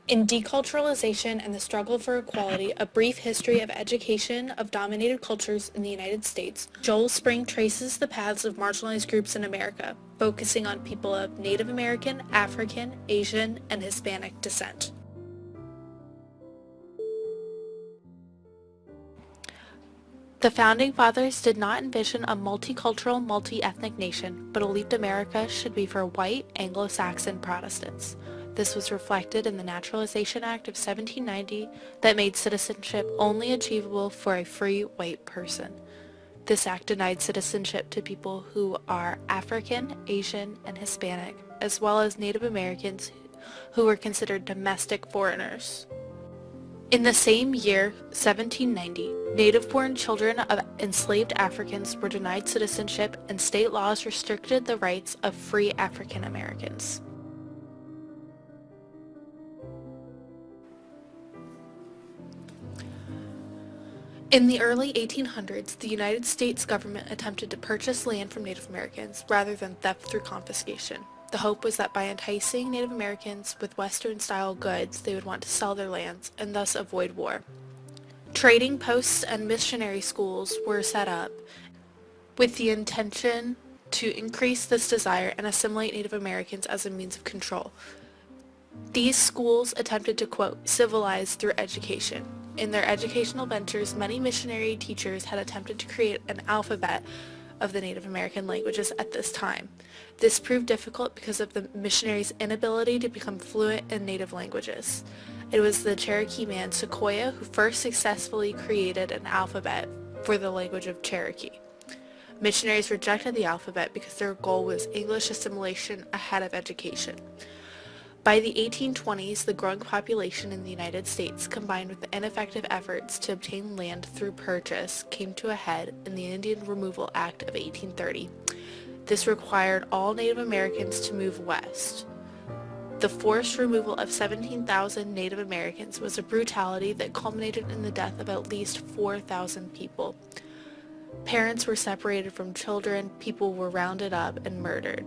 In Deculturalization and the Struggle for Equality, A Brief History of Education of Dominated Cultures in the United States, Joel Spring traces the paths of marginalized groups in America, focusing on people of Native American, African, Asian, and Hispanic descent. The Founding Fathers did not envision a multicultural, multi-ethnic nation, but believed America should be for white Anglo-Saxon Protestants. This was reflected in the Naturalization Act of 1790 that made citizenship only achievable for a free white person. This act denied citizenship to people who are African, Asian, and Hispanic, as well as Native Americans who were considered domestic foreigners. In the same year, 1790, native-born children of enslaved Africans were denied citizenship and state laws restricted the rights of free African Americans. In the early 1800s, the United States government attempted to purchase land from Native Americans rather than theft through confiscation. The hope was that by enticing Native Americans with Western-style goods, they would want to sell their lands and thus avoid war. Trading posts and missionary schools were set up with the intention to increase this desire and assimilate Native Americans as a means of control. These schools attempted to, quote, civilize through education. In their educational ventures, many missionary teachers had attempted to create an alphabet of the Native American languages at this time. This proved difficult because of the missionaries' inability to become fluent in native languages. It was the Cherokee man Sequoyah who first successfully created an alphabet for the language of Cherokee. Missionaries rejected the alphabet because their goal was English assimilation ahead of education. By the 1820s, the growing population in the United States, combined with the ineffective efforts to obtain land through purchase, came to a head in the Indian Removal Act of 1830. This required all Native Americans to move west. The forced removal of 17,000 Native Americans was a brutality that culminated in the death of at least 4,000 people. Parents were separated from children, people were rounded up and murdered.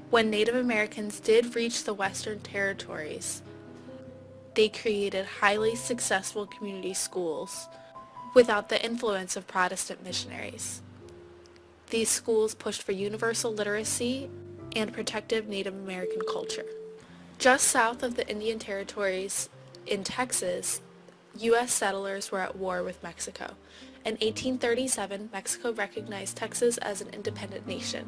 When Native Americans did reach the Western Territories, they created highly successful community schools without the influence of Protestant missionaries. These schools pushed for universal literacy and protective Native American culture. Just south of the Indian Territories in Texas, U.S. settlers were at war with Mexico. In 1837, Mexico recognized Texas as an independent nation.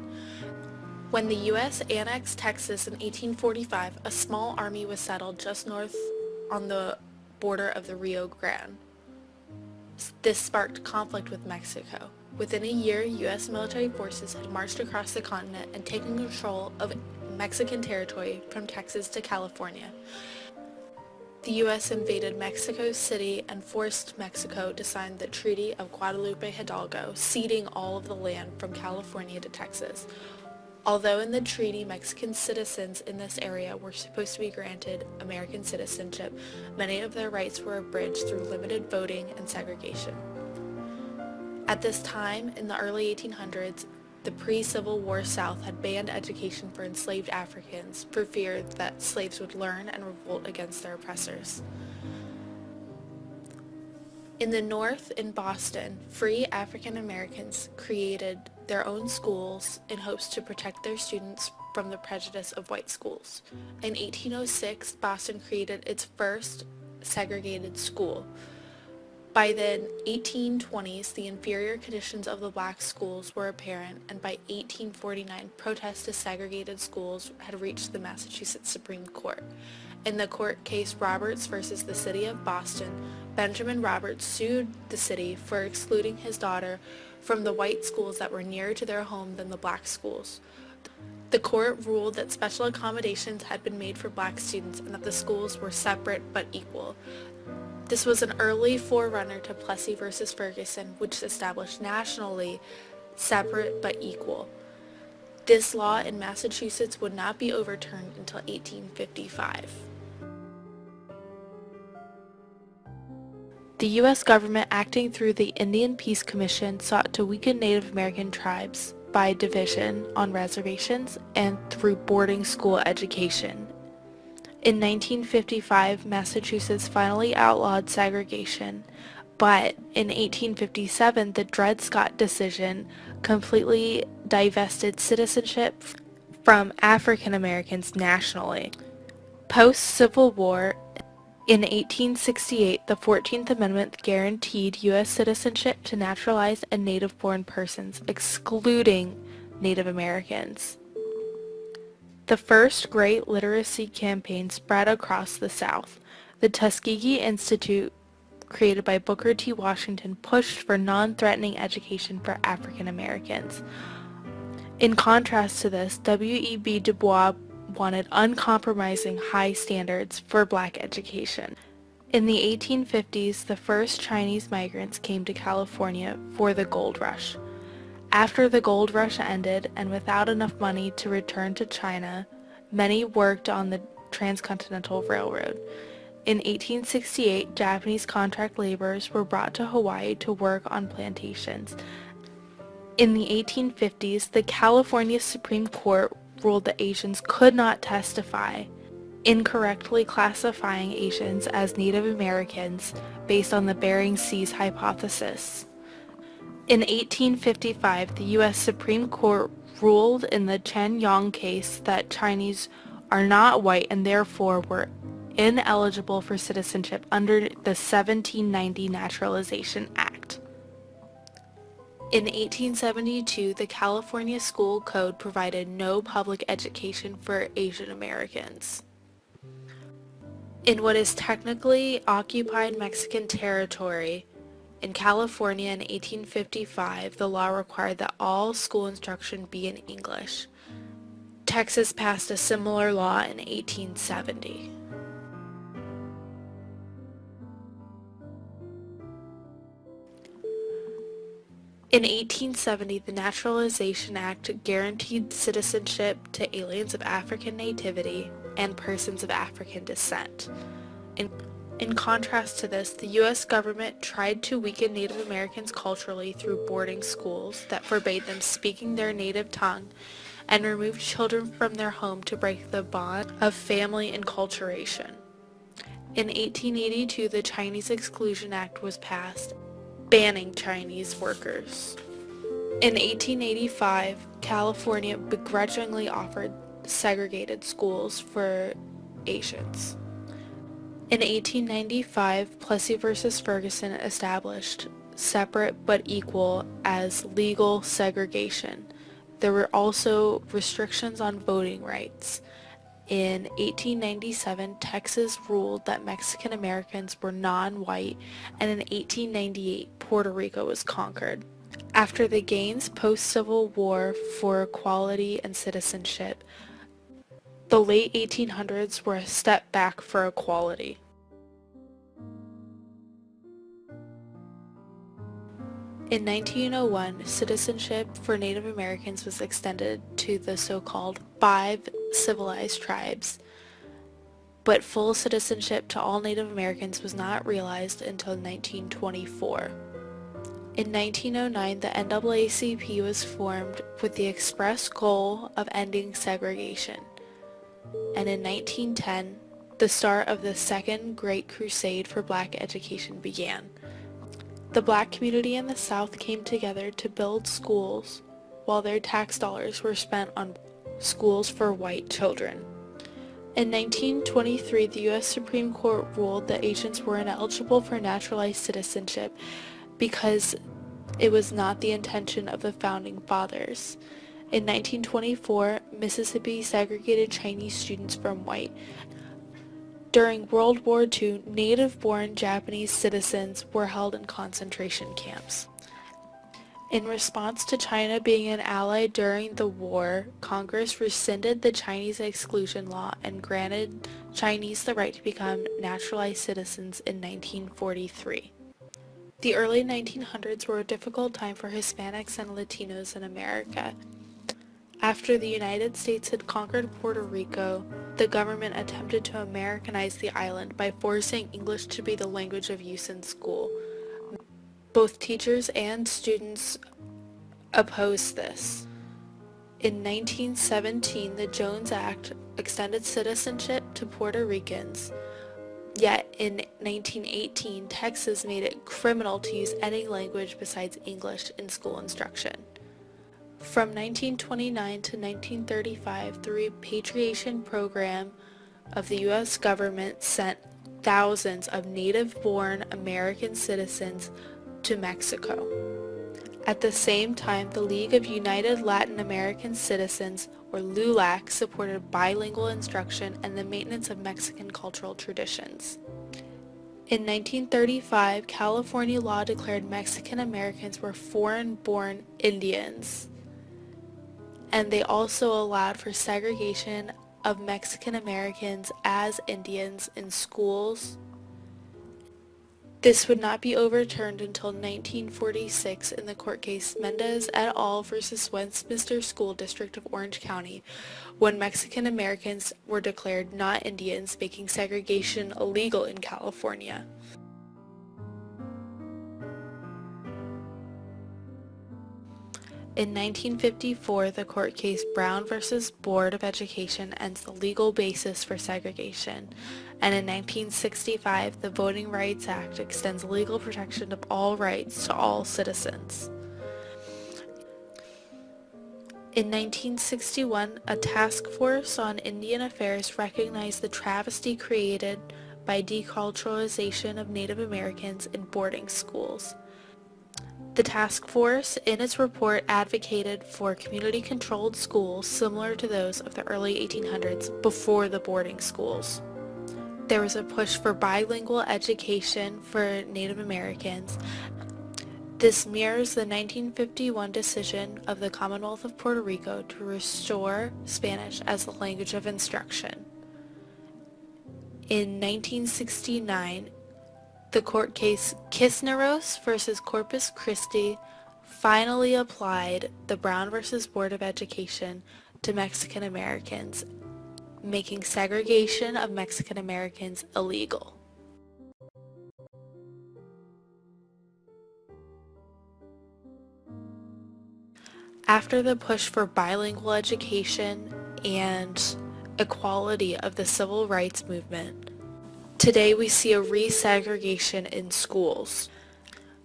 When the U.S. annexed Texas in 1845, a small army was settled just north on the border of the Rio Grande. This sparked conflict with Mexico. Within a year, U.S. military forces had marched across the continent and taken control of Mexican territory from Texas to California. The U.S. invaded Mexico City and forced Mexico to sign the Treaty of Guadalupe Hidalgo, ceding all of the land from California to Texas. Although in the treaty Mexican citizens in this area were supposed to be granted American citizenship, many of their rights were abridged through limited voting and segregation. At this time, in the early 1800s, the pre-Civil War South had banned education for enslaved Africans for fear that slaves would learn and revolt against their oppressors. In the North, in Boston, free African Americans created their own schools in hopes to protect their students from the prejudice of white schools. In 1806, Boston created its first segregated school. By the 1820s, the inferior conditions of the black schools were apparent, and by 1849, protests to segregated schools had reached the Massachusetts Supreme Court. In the court case Roberts versus the City of Boston, Benjamin Roberts sued the city for excluding his daughter from the white schools that were nearer to their home than the black schools. The court ruled that special accommodations had been made for black students and that the schools were separate but equal. This was an early forerunner to Plessy versus Ferguson, which established nationally separate but equal. This law in Massachusetts would not be overturned until 1855. The U.S. government, acting through the Indian Peace Commission, sought to weaken Native American tribes by division on reservations and through boarding school education. In 1955, Massachusetts finally outlawed segregation, but in 1857, the Dred Scott decision completely divested citizenship from African Americans nationally. Post-Civil War, in 1868, the 14th Amendment guaranteed U.S. citizenship to naturalized and native-born persons, excluding Native Americans. The first great literacy campaign spread across the South. The Tuskegee Institute, created by Booker T. Washington, pushed for non-threatening education for African Americans. In contrast to this, W.E.B. Du Bois wanted uncompromising high standards for black education. In the 1850s, the first Chinese migrants came to California for the gold rush. After the gold rush ended, and without enough money to return to China, many worked on the Transcontinental Railroad. In 1868, Japanese contract laborers were brought to Hawaii to work on plantations. In the 1850s, the California Supreme Court ruled that Asians could not testify, incorrectly classifying Asians as Native Americans based on the Bering Seas hypothesis. In 1855, the U.S. Supreme Court ruled in the Chen Yong case that Chinese are not white and therefore were ineligible for citizenship under the 1790 Naturalization Act. In 1872, the California School Code provided no public education for Asian Americans. In what is technically occupied Mexican territory, in California in 1855, the law required that all school instruction be in English. Texas passed a similar law in 1870. In 1870, the Naturalization Act guaranteed citizenship to aliens of African nativity and persons of African descent. In contrast to this, the U.S. government tried to weaken Native Americans culturally through boarding schools that forbade them speaking their native tongue and removed children from their home to break the bond of family enculturation. In 1882, the Chinese Exclusion Act was passed, banning Chinese workers. In 1885, California begrudgingly offered segregated schools for Asians. In 1895, Plessy v. Ferguson established separate but equal as legal segregation. There were also restrictions on voting rights. In 1897, Texas ruled that Mexican Americans were non-white, and in 1898, Puerto Rico was conquered. After the gains post-Civil War for equality and citizenship, the late 1800s were a step back for equality. In 1901, citizenship for Native Americans was extended to the so-called 5 civilized tribes, but full citizenship to all Native Americans was not realized until 1924. In 1909, the NAACP was formed with the express goal of ending segregation. And in 1910, the start of the Second Great Crusade for Black education began. The Black community in the South came together to build schools, while their tax dollars were spent on schools for white children. In 1923, the U.S. Supreme Court ruled that Asians were ineligible for naturalized citizenship because it was not the intention of the Founding Fathers. In 1924, Mississippi segregated Chinese students from white. During World War II, native-born Japanese citizens were held in concentration camps. In response to China being an ally during the war, Congress rescinded the Chinese exclusion law and granted Chinese the right to become naturalized citizens in 1943. The early 1900s were a difficult time for Hispanics and Latinos in America. After the United States had conquered Puerto Rico, the government attempted to Americanize the island by forcing English to be the language of use in school. Both teachers and students opposed this. In 1917, the Jones Act extended citizenship to Puerto Ricans, yet in 1918, Texas made it criminal to use any language besides English in school instruction. From 1929 to 1935, the repatriation program of the U.S. government sent thousands of native-born American citizens to Mexico. At the same time, the League of United Latin American Citizens, or LULAC, supported bilingual instruction and the maintenance of Mexican cultural traditions. In 1935, California law declared Mexican Americans were foreign-born Indians, and they also allowed for segregation of Mexican Americans as Indians in schools. This would not be overturned until 1946 in the court case Mendez et al. Versus Westminster School District of Orange County, when Mexican Americans were declared not Indians, making segregation illegal in California. In 1954, the court case Brown versus Board of Education ends the legal basis for segregation, and in 1965, the Voting Rights Act extends legal protection of all rights to all citizens. In 1961, a task force on Indian affairs recognized the travesty created by deculturalization of Native Americans in boarding schools. The task force, in its report, advocated for community-controlled schools similar to those of the early 1800s before the boarding schools. There was a push for bilingual education for Native Americans. This mirrors the 1951 decision of the Commonwealth of Puerto Rico to restore Spanish as the language of instruction. In 1969, the court case Kisneros versus Corpus Christi finally applied the Brown versus Board of Education to Mexican Americans, making segregation of Mexican Americans illegal. After the push for bilingual education and equality of the civil rights movement, today we see a resegregation in schools.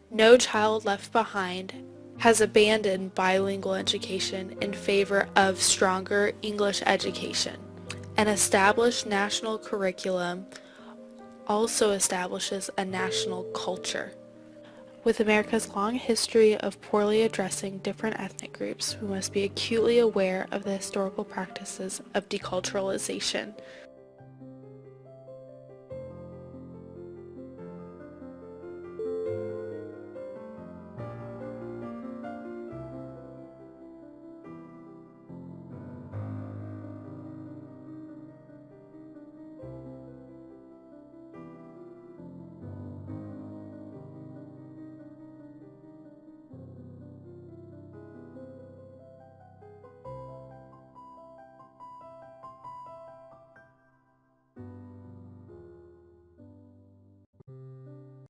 No Child Left Behind has abandoned bilingual education in favor of stronger English education. An established national curriculum also establishes a national culture. With America's long history of poorly addressing different ethnic groups, we must be acutely aware of the historical practices of deculturalization.